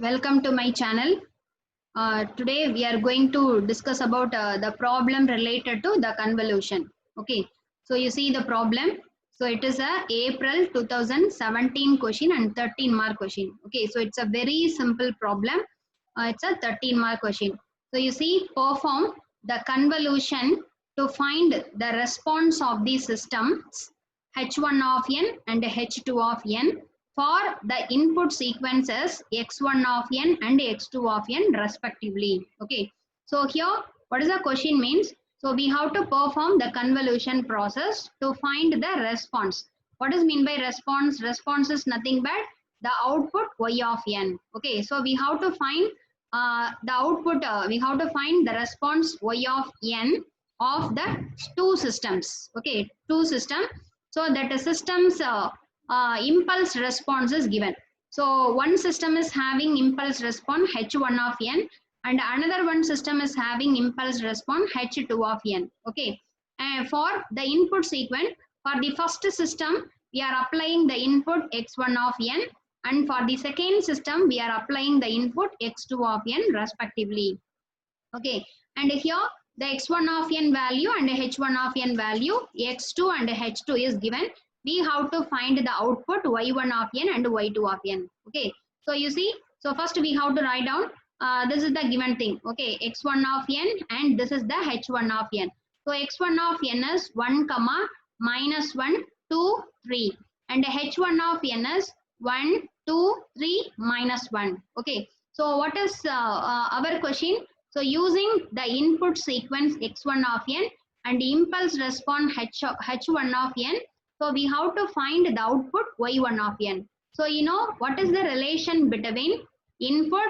Welcome to my channel. Today we are going to discuss about the problem related to the convolution. Okay, so you see the problem. So it is a April 2017 question and 13 mark question. Okay, so it's a very simple problem. It's a 13 mark question. So you see, perform the convolution to find the response of the systems H1 of n and H2 of n for the input sequences x1 of n and x2 of n respectively. Okay, so here what is the question means? So we have to perform the convolution process to find the response. What is mean by response? Response is nothing but the output y of n. Okay, so we have to find the output, we have to find the response y of n of the two systems. Okay, two system. So that the system's impulse response is given. So one system is having impulse response H1 of n and another one system is having impulse response H2 of n. Okay, and for the input sequence, for the first system we are applying the input x1 of n, and for the second system we are applying the input x2 of n respectively. Okay, and here the x1 of n value and h1 of n value, x2 and h2 is given. We have to find the output y1 of n and y2 of n. Okay, so you see, so first we have to write down this is the given thing. Okay, x1 of n and this is the h1 of n. So x1 of n is 1 comma minus 1 2 3 and h1 of n is 1 2 3 minus 1. Okay, so what is our question? So using the input sequence x1 of n and impulse response h1 of n, so we have to find the output y1 of n. So you know what is the relation between input,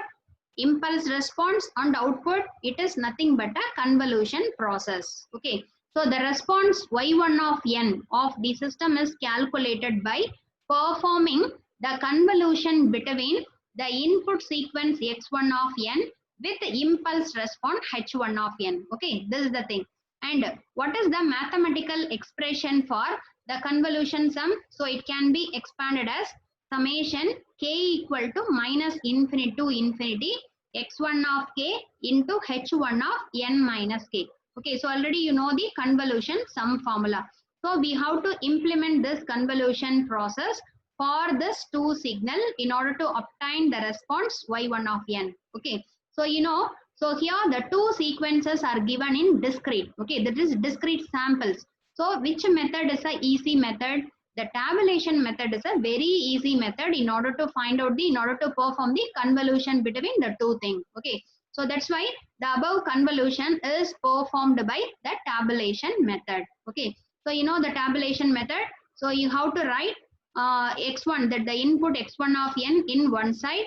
impulse response and output? It is nothing but a convolution process. Okay, so the response y1 of n of the system is calculated by performing the convolution between the input sequence x1 of n with impulse response h1 of n. Okay, this is the thing. And what is the mathematical expression for the convolution sum? So it can be expanded as summation k equal to minus infinity to infinity x1 of k into h1 of n minus k. Okay, so already you know the convolution sum formula. So we have to implement this convolution process for this two signal in order to obtain the response y1 of n. Okay, so you know, so here the two sequences are given in discrete. Okay, that is discrete samples. So which method is a easy method? The tabulation method is a very easy method in order to find out the, in order to perform the convolution between the two things. Okay, so that's why the above convolution is performed by the tabulation method. Okay, so you know the tabulation method. So you have to write x1, that the input x1 of n in one side,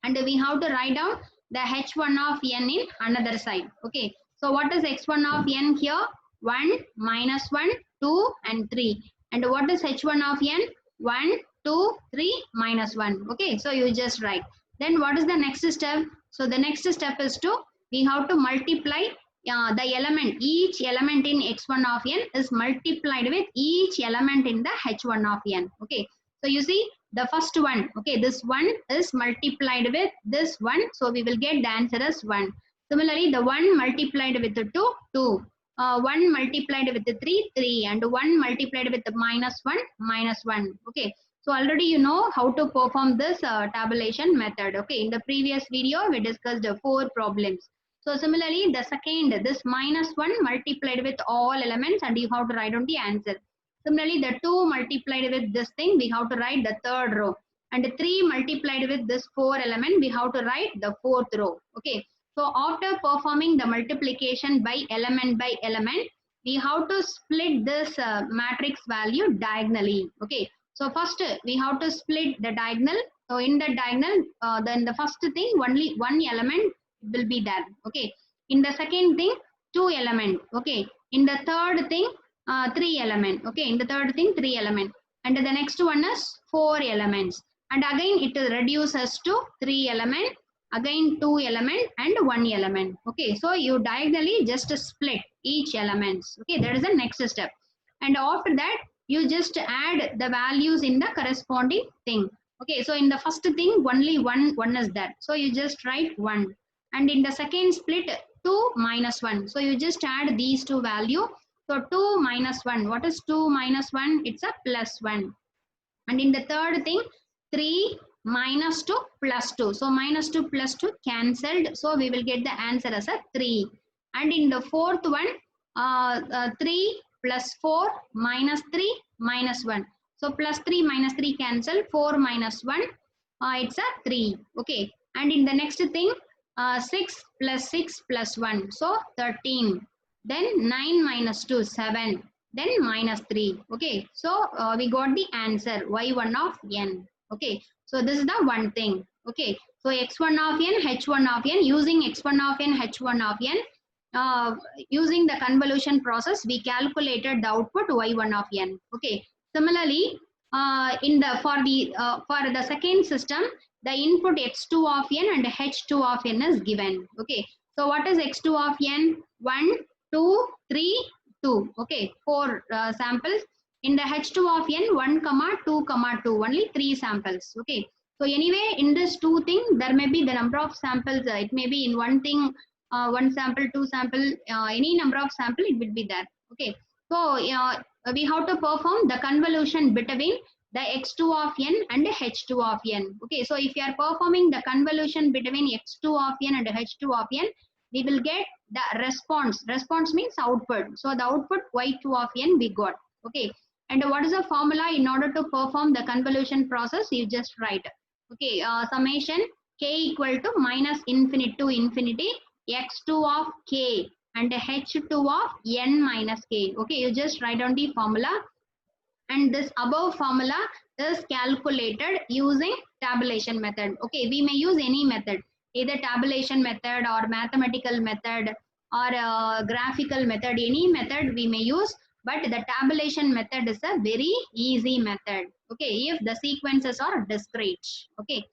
and we have to write down the h1 of n in another side. Okay, so what is x1 of n here? 1 minus 1 2 and 3. And what is h1 of n? 1 2 3 minus 1. Okay, so you just write. Then what is the next step? So the next step is to, we have to multiply the element, each element in x1 of n is multiplied with each element in the h1 of n. Okay, so you see the first one, okay, this one is multiplied with this one, so we will get the answer as 1. Similarly, the 1 multiplied with the 2, 2. 1 multiplied with the 3, 3, and 1 multiplied with the minus 1, minus 1. Okay, so already you know how to perform this tabulation method. Okay, in the previous video we discussed 4 problems. So similarly, the second, this minus 1 multiplied with all elements, and you have to write down the answer. Similarly, the 2 multiplied with this thing, we have to write the third row. And 3 multiplied with this 4 element, we have to write the fourth row. Okay, so after performing the multiplication by element, we have to split this matrix value diagonally. Okay, so first we have to split the diagonal. So in the diagonal, then the first thing, only one element will be there. Okay, in the second thing, 2 element. Okay, in the third thing, 3 element. Okay, in the third thing, 3 element. And the next one is 4 elements. And again it reduces to 3 element, again 2 element and 1 element. Okay, so you diagonally just split each elements. Okay, that is the next step. And after that, you just add the values in the corresponding thing. Okay, so in the first thing, only one is there. So you just write 1. And in the second split, 2 minus 1. So you just add these two value. So 2 minus 1. What is 2 minus 1? It's a plus 1. And in the third thing, 3 minus 2 plus 2. So minus 2 plus 2 cancelled. So we will get the answer as a 3. And in the fourth one, 3 plus 4 minus 3 minus 1. So plus 3 minus 3 cancel, 4 minus 1, it's a 3. Okay. And in the next thing, 6 plus 6 plus 1. So 13. Then 9 minus 2, 7. Then minus 3. Okay. So we got the answer y1 of n. Okay. So this is the one thing. Okay. So x1 of n, h1 of n, using x1 of n, h1 of n, using the convolution process, we calculated the output y1 of n. Okay. Similarly, for the second system, the input x2 of n and h2 of n is given. Okay. So what is x2 of n? 1, 2, 3, 2. Okay. 4 samples. In the h2 of n, 1, 2, 2. Only 3 samples. Okay. So anyway, in this two thing, there may be the number of samples. It may be in one thing, one sample, two sample, any number of sample, it will be there. Okay. So we have to perform the convolution between the x2 of n and h2 of n. Okay. So if you are performing the convolution between x2 of n and h2 of n, we will get the response. Response means output. So the output y2 of n we got. Okay. And what is the formula in order to perform the convolution process? You just write. Okay. Summation k equal to minus infinity to infinity x2 of k and h2 of n minus k. Okay. You just write down the formula. And this above formula is calculated using tabulation method. Okay, we may use any method, either tabulation method or mathematical method or graphical method, any method we may use, but the tabulation method is a very easy method. Okay, if the sequences are discrete. Okay,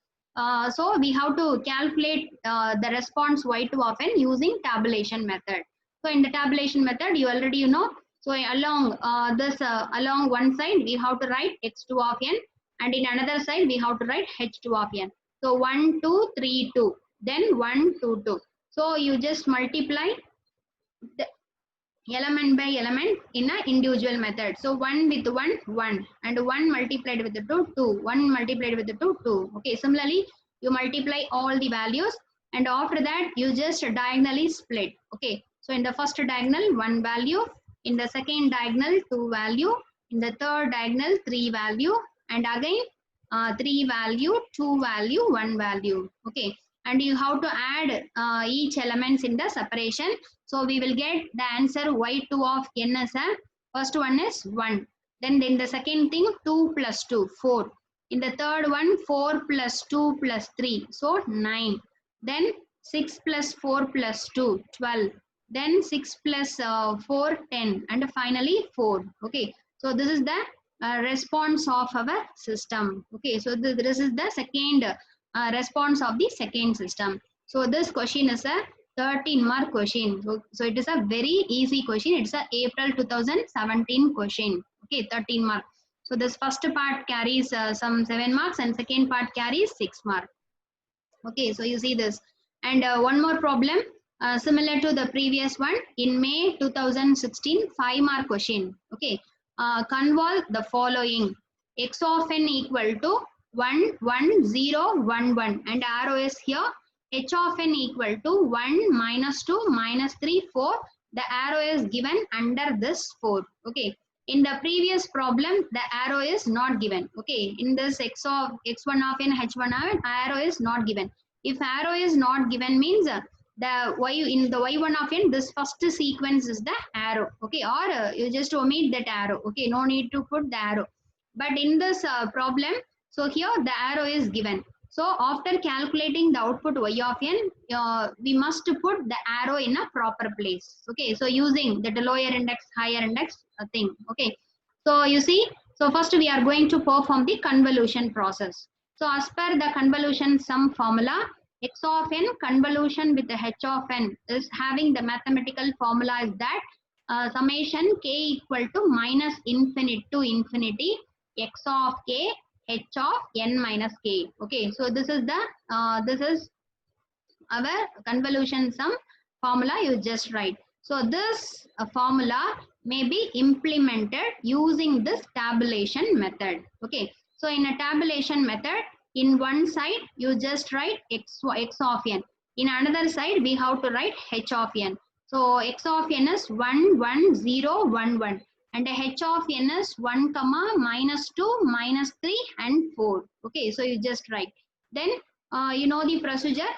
so we have to calculate the response y2 of n using tabulation method. So in the tabulation method, you already know. So along along one side we have to write x2 of n, and in another side we have to write h2 of n. So 1, 2, 3, 2. Then 1, 2, 2. So you just multiply the element by element in an individual method. So 1 with 1, 1, and 1 multiplied with the 2, 2, 1 multiplied with the 2, 2. Okay, similarly you multiply all the values, and after that you just diagonally split. Okay, so in the first diagonal 1 value, in the second diagonal 2 value, in the third diagonal 3 value, and again 3 value, 2 value, 1 value. Okay, and you have to add each elements in the separation. So we will get the answer y2 of n as a, first one is 1. Then in the second thing 2 plus 2, 4. In the third one 4 plus 2 plus 3, so 9. Then 6 plus 4 plus 2, 12. Then 6 plus 4, 10. And finally 4. Okay. So this is the response of our system. Okay. So this is the second response of the second system. So this question is a 13-mark question. So it is a very easy question. It's a April 2017 question. Okay, 13 mark. So this first part carries some 7 marks and second part carries 6 marks. Okay, so you see this. And one more problem similar to the previous one in May 2016 5-mark question. Okay, convolve the following: x of n equal to 1, 1, 0, 1, 1, and arrow is here. H of n equal to 1, minus 2, minus 3, 4. The arrow is given under this 4. Okay. In the previous problem, the arrow is not given. Okay. In this x1 of n, h1 of n, arrow is not given. If arrow is not given means the y in the y1 of n, this first sequence is the arrow. Okay. Or you just omit that arrow. Okay. No need to put the arrow. But in this problem, so here the arrow is given. So after calculating the output y of n, we must put the arrow in a proper place. Okay, so using the lower index, higher index thing. Okay, so you see, so first we are going to perform the convolution process. So as per the convolution sum formula, x of n convolution with the h of n is having the mathematical formula is that summation k equal to minus infinity to infinity x of k h of n minus k. Okay, so this is the this is our convolution sum formula. You just write. So this formula may be implemented using this tabulation method. Okay, so in a tabulation method, in one side you just write x of n, in another side we have to write h of n. So x of n is 1 1 0 1 1 and h of n is 1 comma minus 2 minus 3 and 4. Okay, so you just write. Then you know the procedure.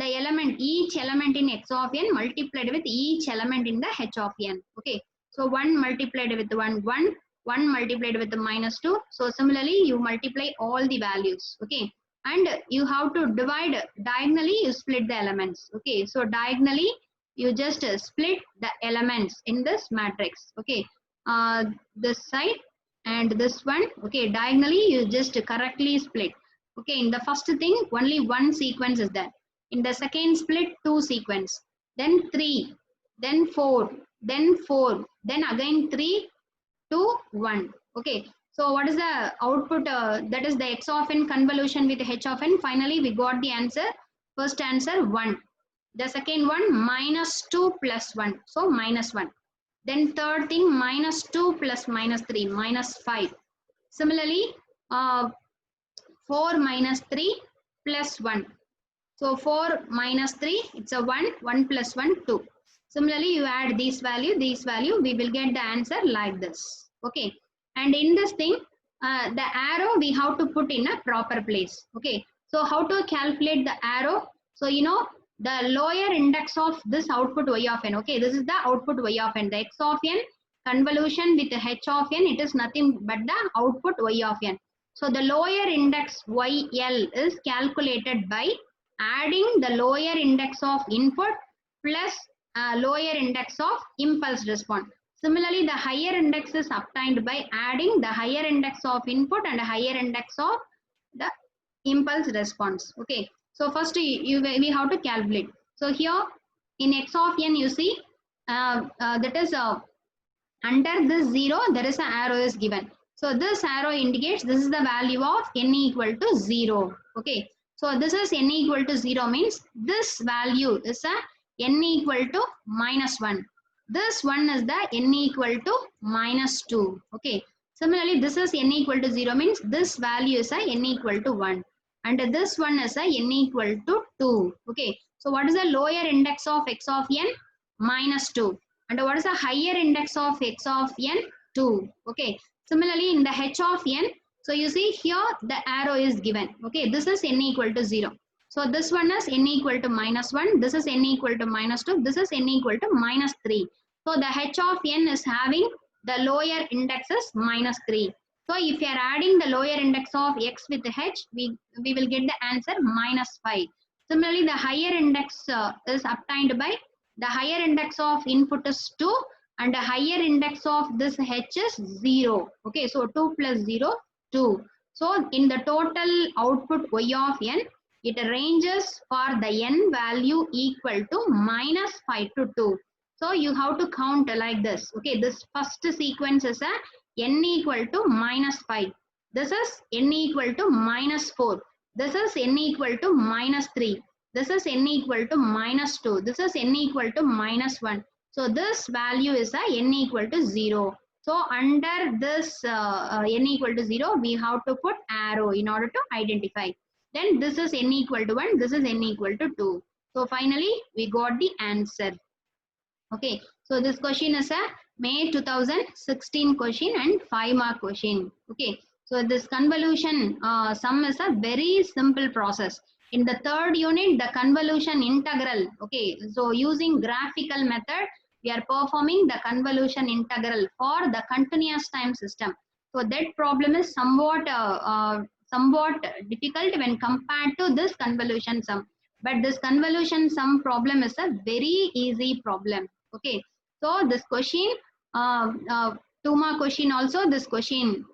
The element, each element in x of n multiplied with each element in the h of n. Okay, so 1 multiplied with 1 1, 1 multiplied with the minus 2. So similarly you multiply all the values. Okay, and you have to divide diagonally, you split the elements. Okay, so diagonally you just split the elements in this matrix. Okay, this side and this one. Okay, diagonally you just correctly split. Okay, in the first thing only one sequence is there. In the second split, 2 sequence, then 3, then 4, then 4, then again 3, 2, 1. Okay, so what is the output? That is the x of n convolution with h of n. Finally, we got the answer. First answer 1. The second one minus 2 plus 1. So minus 1. Then third thing minus 2 plus minus 3, minus 5. Similarly, 4 minus 3 plus 1. So 4 minus 3, it's a 1, 1 plus 1, 2. Similarly, you add these value, we will get the answer like this. Okay. And in this thing, the arrow we have to put in a proper place. Okay. So how to calculate the arrow? So, you know, the lower index of this output y of n. Okay. This is the output y of n. The x of n convolution with the h of n, it is nothing but the output y of n. So the lower index YL is calculated by adding the lower index of input plus lower index of impulse response. Similarly, the higher index is obtained by adding the higher index of input and higher index of the impulse response. Okay, so first we have to calculate. So here in x of n, you see that is under this 0 there is an arrow is given. So this arrow indicates this is the value of n equal to 0. Okay. So this is n equal to 0 means this value is a n equal to minus 1. This one is the n equal to minus 2. Okay. Similarly, this is n equal to 0 means this value is a n equal to 1. And this one is a n equal to 2. Okay. So what is the lower index of x of n? Minus 2. And what is the higher index of x of n? 2. Okay. Similarly, in the h of n, so you see here the arrow is given. Okay, this is n equal to 0. So this one is n equal to minus 1. This is n equal to minus 2. This is n equal to minus 3. So the h of n is having the lower index is minus 3. So if you are adding the lower index of x with h, we will get the answer minus 5. Similarly, the higher index is obtained by the higher index of input is 2 and the higher index of this h is 0. Okay, so 2 plus 0, 2. So in the total output y of n, it ranges for the n value equal to minus 5 to 2. So you have to count like this. Okay, this first sequence is a n equal to minus 5. This is n equal to minus 4. This is n equal to minus 3. This is n equal to minus 2. This is n equal to minus 1. So this value is a n equal to 0. So under this n equal to 0, we have to put arrow in order to identify. Then this is n equal to 1. This is n equal to 2. So finally, we got the answer. Okay. So this question is a May 2016 question and 5-mark question. Okay. So this convolution sum is a very simple process. In the third unit, the convolution integral. Okay. So using graphical method, we are performing the convolution integral for the continuous time system. So that problem is somewhat difficult when compared to this convolution sum. But this convolution sum problem is a very easy problem. Okay. So this question, 2-mark question also, this question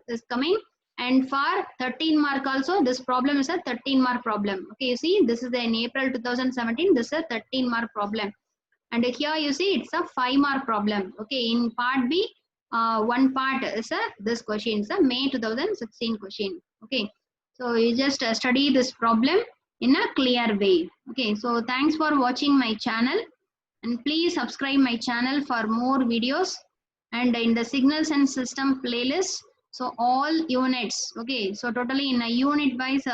is coming. And for 13-mark also, this problem is a 13-mark problem. Okay, you see, this is in April 2017, this is a 13-mark problem. And here you see it's a 5-mark problem. Okay, in part B, one part is this question is a May 2016 question. Okay, so you just study this problem in a clear way. Okay, so thanks for watching my channel, and please subscribe my channel for more videos, and in the signals and system playlist, so all units, okay, so totally in a unit wise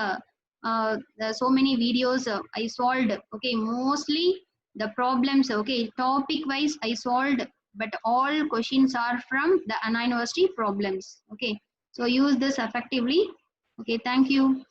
so many videos I solved, okay, mostly the problems, okay, topic wise I solved, but all questions are from the Anna University problems. Okay, so use this effectively. Okay, thank you.